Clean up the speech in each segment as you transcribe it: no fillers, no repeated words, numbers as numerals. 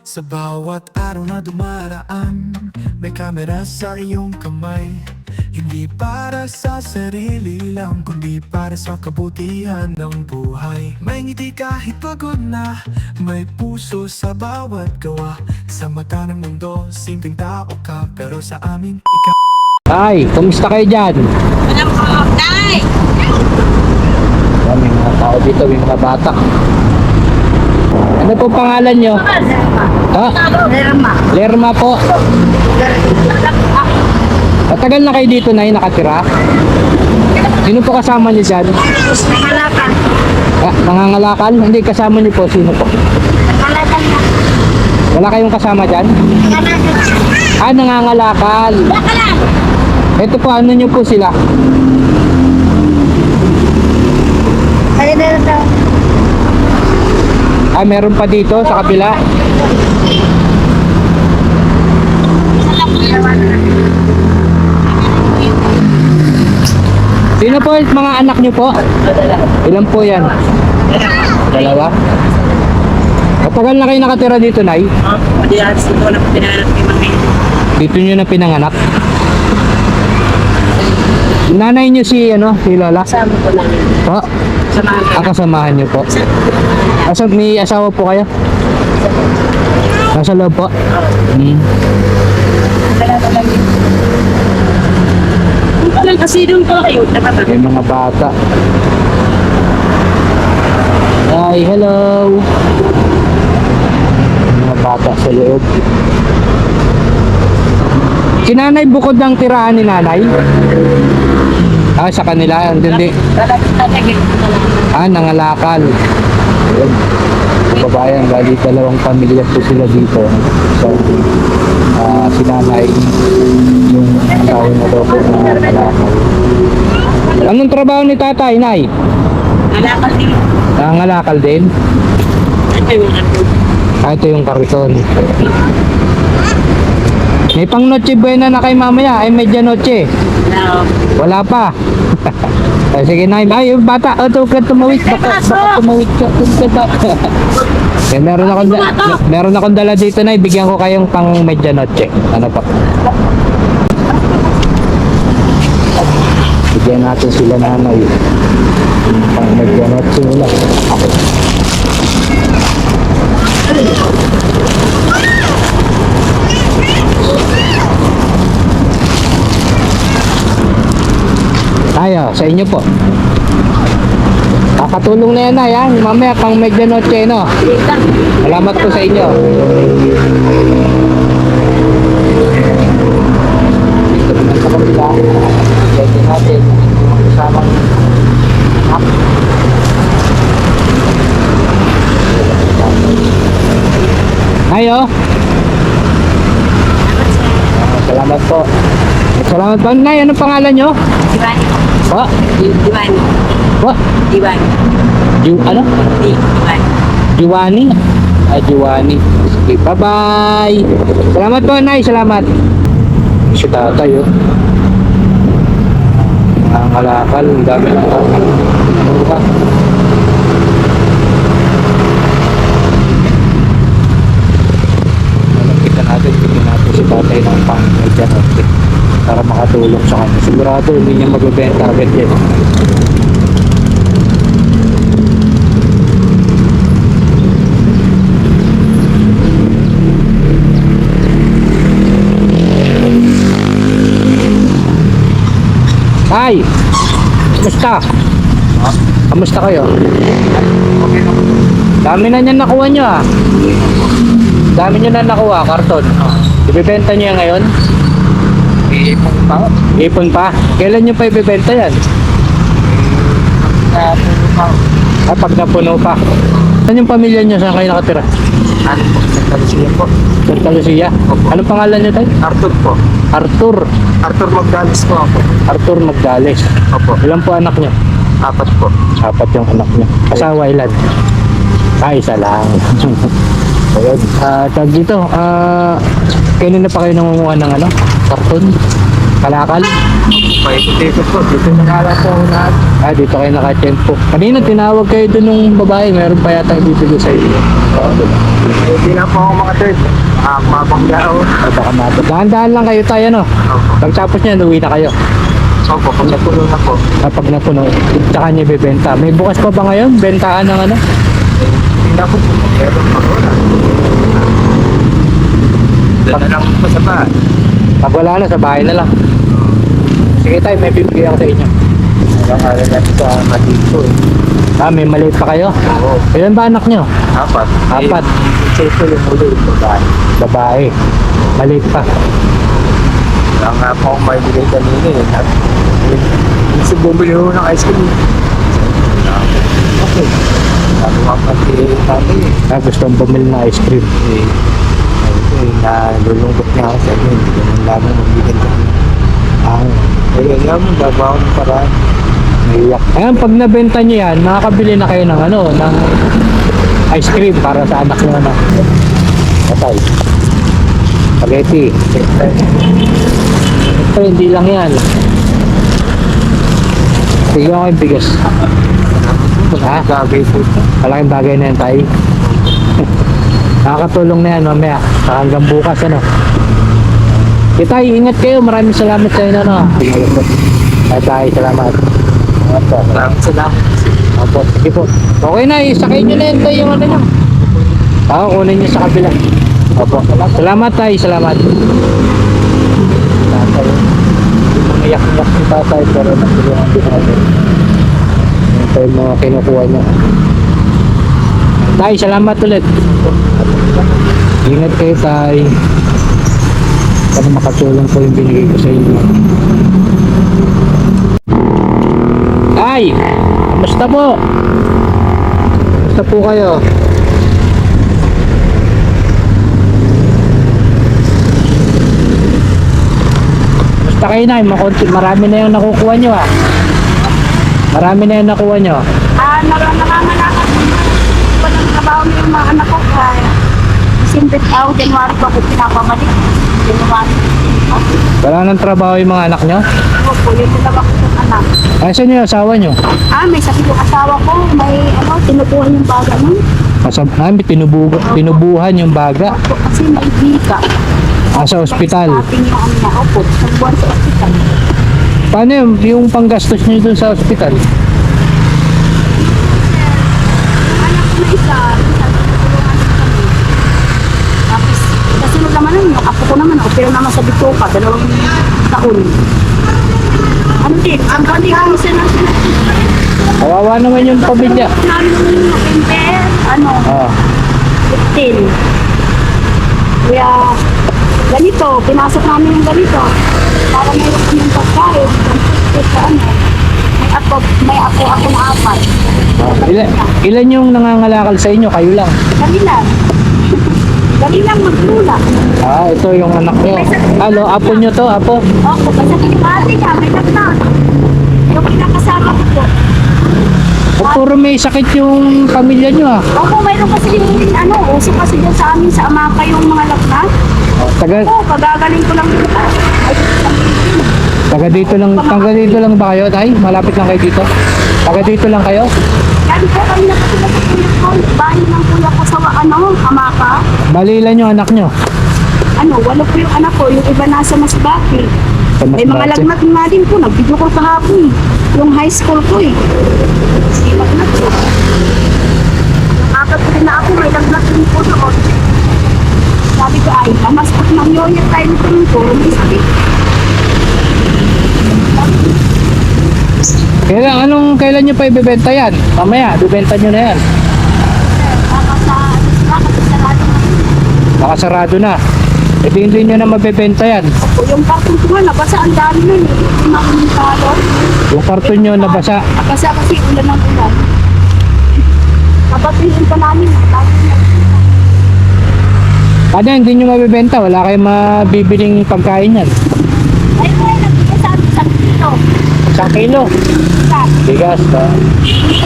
Sa bawat araw na dumaraan, may kamera sa iyong kamay. Hindi para sa sarili lang, kundi para sa kabutihan ng buhay. May ngiti kahit pagod na, may puso sa bawat gawa. Sa mata ng mundo, simpleng tao ka, pero sa amin, ikaw. Tay, kumusta kayo dyan? Walang tay! Yan, may mga tao dito, may mga bata. Ano po pangalan nyo? Ha? Lerma. Lerma po. Matagal na kayo dito na nakatira? Sino po kasama niyo dyan? Nangalakan. Nangangalakal? Hindi, kasama niyo po. Sino po? Nangalakan na. Wala kayong kasama dyan? Nangalakan. Nangangalakal. Baka lang. Ito po, ano niyo po sila? Kaya na lang daw. Meron pa dito sa kabila. Sino po yung mga anak niyo po? Ilan po yan? Dalawa? Matagal na kayo nakatira dito, Nay? Dito na pinanganak ni Mami. Dito niyo na pinanganak? Nanay niyo si Lola? Kasama ko lang. Po? Samahan ka. Kasamahan niyo po. May asawa po kayo? Nasa loob po? Dalawa lang yun. Kung pa lang kasi doon ko kayo, May mga bata. Hi, hello. May mga bata sa loob. Si nanay bukod ng tirahan ni nanay? Sa kanila, hindi. Nangalakal. Ayun. Kababayan, bali dalawang pamilya po sila dito. So, si nanay, yung tao na daw po na nangalakal. Anong trabaho ni tatay, Nay? Nalakal din. Nangalakal din? Ito yung ano. Ito yung kariton. May pang noche buena na kay mamaya, ay medianoche. Wala pa. Sige, Nay. Ay, yung bata. Ito ka tumawid. Baka tumawid ka. Meron akong dala dito, Nay. Bigyan ko kayong pang medianoche. Ano pa? Bigyan natin sila, nanay. Pang medianoche nila. Tayo, sa inyo po. Kakatulong na yan, Nay, ha? Mamaya pang medianoche, no? Salamat po sa inyo. Dito naman sa kabila. Pwede natin yung kasamang app. Tayo. Salamat po. Salamat po. Nay, ano pangalan nyo? Diwan. Po? Diwan. Po? Diwan. Ano? Diwan. Diwani? Diwani. Sige, bye-bye. Salamat po, Nay. Salamat. Si tatay, oh. Nangangalakal. Ang dami ng mura. Kita natin, bigyan natin si tatay ng pang-medyan para makatulong sa kanya. Sigurado hindi niya magbebenta agad yan. Hi! Kamusta? Kamusta kayo? Dami na niyan nakuha nyo, ah. Dami nyo na nakuha, karton. Ibibenta nyo yan ngayon? Iipon pa. Ipon pa? Kailan nyo pa ibibenta yan? Pag napuno pa. Saan yung pamilya nyo? Saan kayo nakatira? Ano po? Santa Lucia po. Santa Lucia? Anong pangalan nyo tayo? Arthur po. Arthur. Arthur Magdalis po ako. Arthur Magdales. Opo. Ilan po anak nyo? 4 po. 4 yung anak nyo. Asawa ilan? Isa lang. Ayun. Tag dito, kailan na pa kayo nangunguha ng karton? Kalakal? Dito po, dito nakala po ako lahat. Ah, dito kayo naka-tempo. Kanina tinawag kayo dun nung babae, meron pa yata ibibigay sa inyo. Hindi na po ako makatid. Mabangga ako. Ah, baka mabot. Dahan-dahan lang kayo tayo, no? Opo. Pagtapos niya, uwi na kayo. Opo, pag napuno na po. Kapag napuno, tsaka niya ibibenta. May bukas pa ba ngayon? Bentahan ng ano? Hindi na po. Meron pa ko na. Doon na lang po sa bahay. Pag wala na, sa bahay na lang. Sige tayo, may bibigay ako sa inyo. Walang kala natin sa matito eh. Ah, may maliit pa kayo? Oo. Ilan ba anak nyo? Apat. Apat. Isa yung huli yung babae. Babae. Maliit pa. Wala nga po akong maibigay kanina eh. Gusto bumili ko ng ice cream. Okay. Sabi ko pati kami eh. Ah, gusto mong bumili ng ice cream. Nalulungkot nga ako sa inyo. Hindi ko nang lamang magbigay kami. Ah, Kaya nga mo, gagawa ko ng paraan. naiyak. Ayan, pag nabenta nyo yan, makakabili na kayo ng ano, ng ice cream para sa anak nyo na. Patay. Spaghetti. Ito, hindi lang yan. Sige ako yung bigas. Ha? Gagay po ito. Malaking bagay na yan tayo. Nakakatulong na yan mamaya. Saka hanggang bukas ano. Kitay, ingat kayo. Maraming salamat sa inyo. No? Ay tayo, salamat. Maraming salamat. Opo, sige po. Okay na, isakay nyo na yun tayo yung ano nyo. Oo, kunin nyo sa kabila. Opo. Salamat tayo, salamat. Tatay. Yung iyak-iyak si tatay pero natulungan din natin. Ito yung mga kinukuha nyo. Tay, salamat ulit. Ingat kayo tay. Para makatulong po yung binigay ko sa inyo. Tay, kamusta po? Kamusta po kayo? Kamusta kayo na? Marami na yung nakukuha nyo ah. Marami na yung nakuha nyo. Nangangalakad ko ng trabaho ng mga anak ko kaya December January pa ko pinapamalik. January. Wala nang trabaho yung mga anak nyo? Ako po, yung dalawa ko ng anak. Ay, saan yung asawa nyo? May sakit yung asawa ko, may tinubuhan yung baga nun. May tinubuhan yung baga. Opo, kasi may bika. Sa ospital. Ating yung ano na, opo, nagbuhan sa ospital. Paano yung panggastos nyo dun sa ospital? Anak ko na isa, tinutulungan ko kami. Tapos, kasunod naman nun, yung apo ko naman, pero naman sa Bitoka, 2 taon. Ano din, ang bandi kami sa national. Kawawa naman yung pamilya. Namin yung November, 15. Kaya, ganito, pinasok namin yung ganito. Para mayroon kami yung pagkain. May ako na 4. Ilan yung nangangalakal sa inyo? Kayo lang. Dali lang. Dali lang maglula. Ah, ito yung anak nyo. Alo, apo nyo to, apo. Opo, kasi kinipati niya, may nagtag. Yung pinakasama ko po. O, puro may sakit yung pamilya nyo ah. Opo, mayroon kasi yung uso kasi dyan sa amin sa Amaka yung mga lagnat. Taga, Oo, pagagaling ko lang dito. taga dito lang ba kayo, tay? Malapit lang kayo dito? Taga dito lang kayo? Yan po kami nakatulog sa kuya ko. Bahay ng kuya ko sa Amaka. Bali ilan yung anak nyo? 8 po yung anak ko. Yung iba nasa Masbate. Sa May mga Masbate. lagnat nga din po. Nag-video ko kahapon. Yung high school ko eh. May lagnat po. Yung apat ko din na ako, may lagnat din po doon. Sabi ko ay, mas pag nangyayat tayo nito ko, may sakit. Kailan nyo pa ibibenta yan? Mamaya, bibenta nyo na yan. Nakasarado na. Hindi nyo na mabibenta yan. Yung karton ko nga, nabasa ang dami nun eh. Yung mga talo. Yung karton nyo nabasa. Nabasa kasi ulan ng ulan. Kapatid pa namin. Paano hindi nyo mabibenta? Wala kayong mabibiling pagkain yan. Ay, may nagbigay sa amin 1 kilo. 1 kilo. Bigas ba?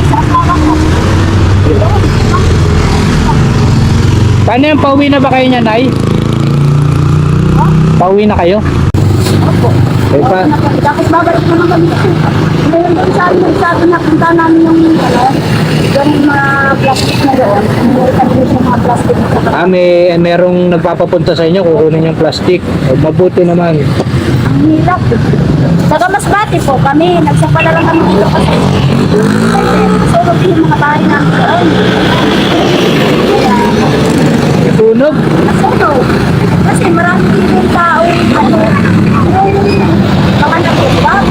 Sa asawa ko. Paano yung pauwi na ba kayo niyan, Nay? Pauwi na kayo? Opo. Eh, pa, Tapos babalik naman kami. Ngayon doon sabi na punta namin yung mga plastic na doon. Meron kami doon sa mga plastic na sa merong nagpapapunta sa inyo, kukunin yung plastic. Mabuti naman. Ang hirap. Saka mas bati po kami. Nagsapala lang kami dito kasi. Solo din yung mga bahay namin doon. Kaya, Tunog. nasunog. Kasi marami din yung tao. Mga nagulap.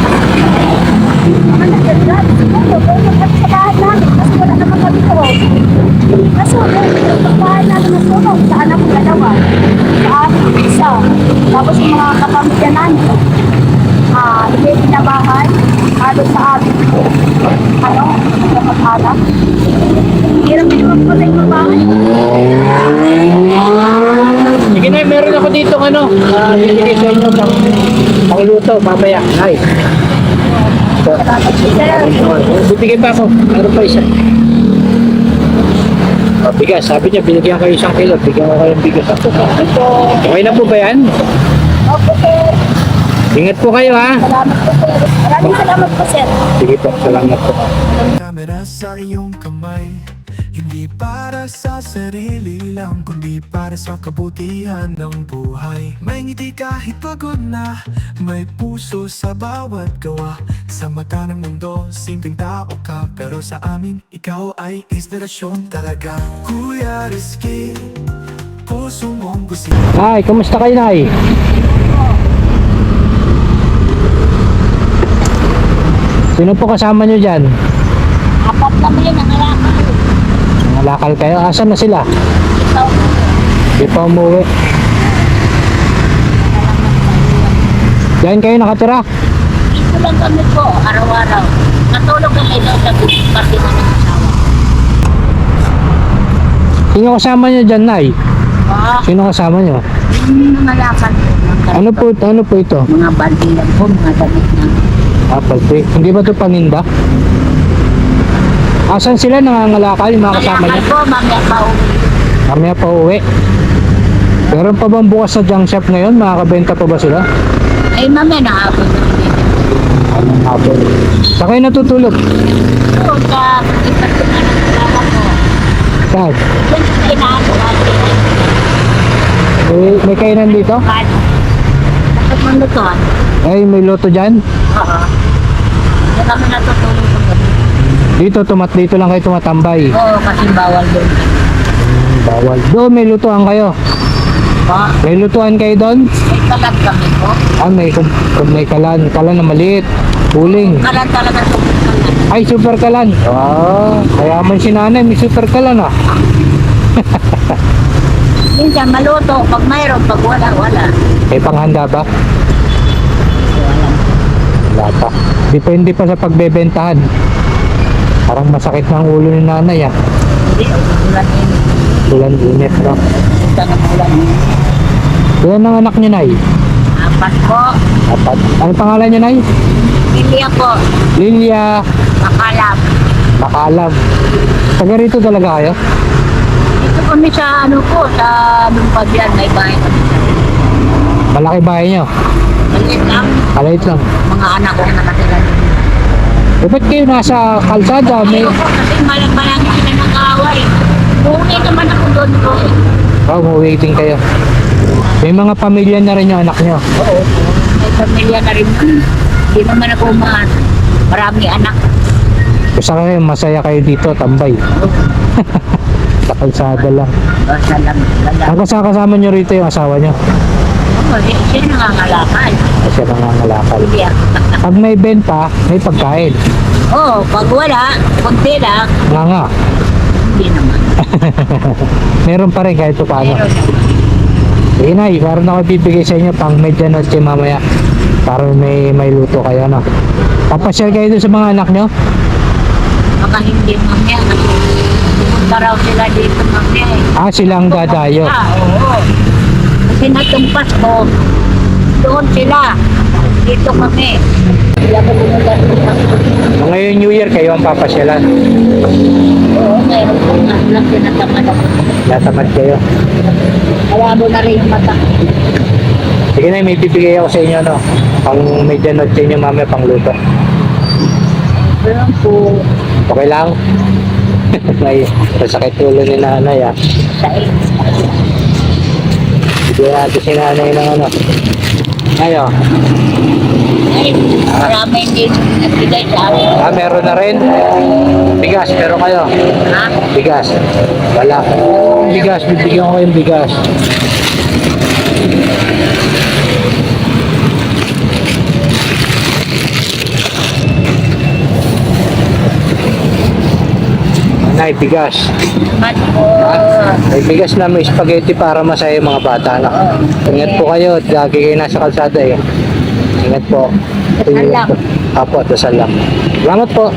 Mga nagulap. Siguro, kung nagkat sa bahay namin, kasi wala naman kami doon. Nasunog. Sa bahay namin nasunog. Sa anak ko dalawa. Sa akin isa. Tapos yung mga kapamilya namin. Hindi binabahay. Sa amin. Kapag-anak. Hirap din naman pala yung bahay. Sige na, meron ako dito bibigay sa inyo pangluto, mamaya. Ay. So, bibigay pa ako. Meron pa isa. Bigas, sabi niya, binigyan kayo 1 kilo. Bigyan ko kayo ng bigas. Okay na po ba yan? Opo, sir. Ingat po kayo, ha? Salamat po, sir. Maraming salamat po, sir. Sige po, salamat po. Kamera sa iyong kamay, hindi para sa sarili lang, kundi para sa kabutihan ng buhay. May ngiti kahit pagod na, may puso sa bawat gawa. Sa mata ng mundo, simpleng tao ka, pero sa amin, ikaw ay inspirasyon talaga. Kuya Rizky, puso mong gusto. Nay, kamusta kayo, Nay? Sino po kasama nyo dyan? Apat kami ng alakal. Nalakal kayo? Asan na sila? Ikaw, Di pa umuwi. Diyan kayo nakatira? dito lang kami po, araw-araw. Natulog kami daw sa kasi ng asawa. Sino kasama nyo dyan, Nay? Sino kasama nyo? Yung mga lakal po. Ano po ito? Mga balde lang po, mga damit na. Apple. Hindi ba ito paninda? Asan sila nangangalakal yung mga kasama Alakal niya? po, mamaya pa uwi. Mamaya pa uwi. Meron pa bang bukas sa junk shop ngayon? Makakabenta pa ba sila? Ay, mamaya na hapon na kami. Anong hapon? Saan kayo natutulog? Doon sa ipat ko na ng kasama ko. Saan? Doon sa inaano natin. May kainan dito? Ano? Dapat mong lutuan. Ay, may loto dyan? Oo. Hindi kami natutulog sa gabi. Dito lang kayo tumatambay. Oo, kasi bawal doon. Bawal. Doon may lutuan kayo. Pa, May lutuan kayo doon? may kalat kami po. Kung may kalan na maliit. Uling. Kalat talaga tubig kalat. Ay, super kalan. Kaya man si nanay, may super kalan ah. Minsan maluto, pag mayroon, pag wala, wala. May panghanda ba? Wala pa. Depende pa sa pagbebentahan. Parang masakit ng ulo ni nanay ah. Hindi, ulan yun. Ulan init no? Punta ng ulan yun. Ilan ang anak niyo, Nay? 4 po. 4. Ano pangalan niyo, Nay? Lilia po. Lilia Makalap. Makalam. Taga rito talaga kayo? Dito kami sa ano po, sa Lumpagyan, may bahay kami sa Malaki bahay niyo? maliit lang. Kalait lang. Mga anak ko nakatira dito. Ba't kayo nasa kalsada? May... Ayoko kasi malaki sila nag-aaway. Uuwi naman ako doon po eh. waiting kayo. May mga pamilya na rin yung anak niyo. Oo. May pamilya na rin naman. Hindi naman ako marami anak. Gusto kayo, masaya kayo dito, tambay. Sa kalsada lang. Basta lang. Ang kasama nyo rito yung asawa nyo. Oo, siya nangangalakal. Kasi nangangalakal. Hindi ako. Pag may benta, may pagkain. Oo, pag wala, kunti lang. Nga. Hindi naman. Meron pa rin kahit pa paano. Meron naman. Sige, Nay, meron ako bibigay sa inyo pang medianoche mamaya. Para may luto kayo, no? Papasyal kayo doon sa mga anak nyo? Baka hindi mamaya. Kasi pumunta raw sila dito mamaya eh. Silang dadayo. Oo. Kasi natumpas ko. Doon sila. Dito kami. Hindi ako pumunta dito. Ngayon New Year, kayo ang papasyalan. Oo, meron po nga lang tinatamad ako. Natamad kayo. Kaya mo na rin yung mata. Sige na, may bibigay ako sa inyo, no? Pang medyo note sa inyo mamaya, pang luto. Alam po. Okay lang? May sakit ulo ni nanay, ah. Bigyan natin si nanay ng ano. Ayo. Ay, marami din nagbigay sa amin. Meron na rin. Bigas, meron kayo. Ha? Bigas. Wala. Bigas, bibigyan ko kayong bigas. Nay, bigas. Salamat po. May bigas na may spaghetti para masaya yung mga bata na. Ingat po kayo, at lagi kayo nasa kalsada eh. Ingat po. Dasal lang. Apo, dasal lang. Salamat po.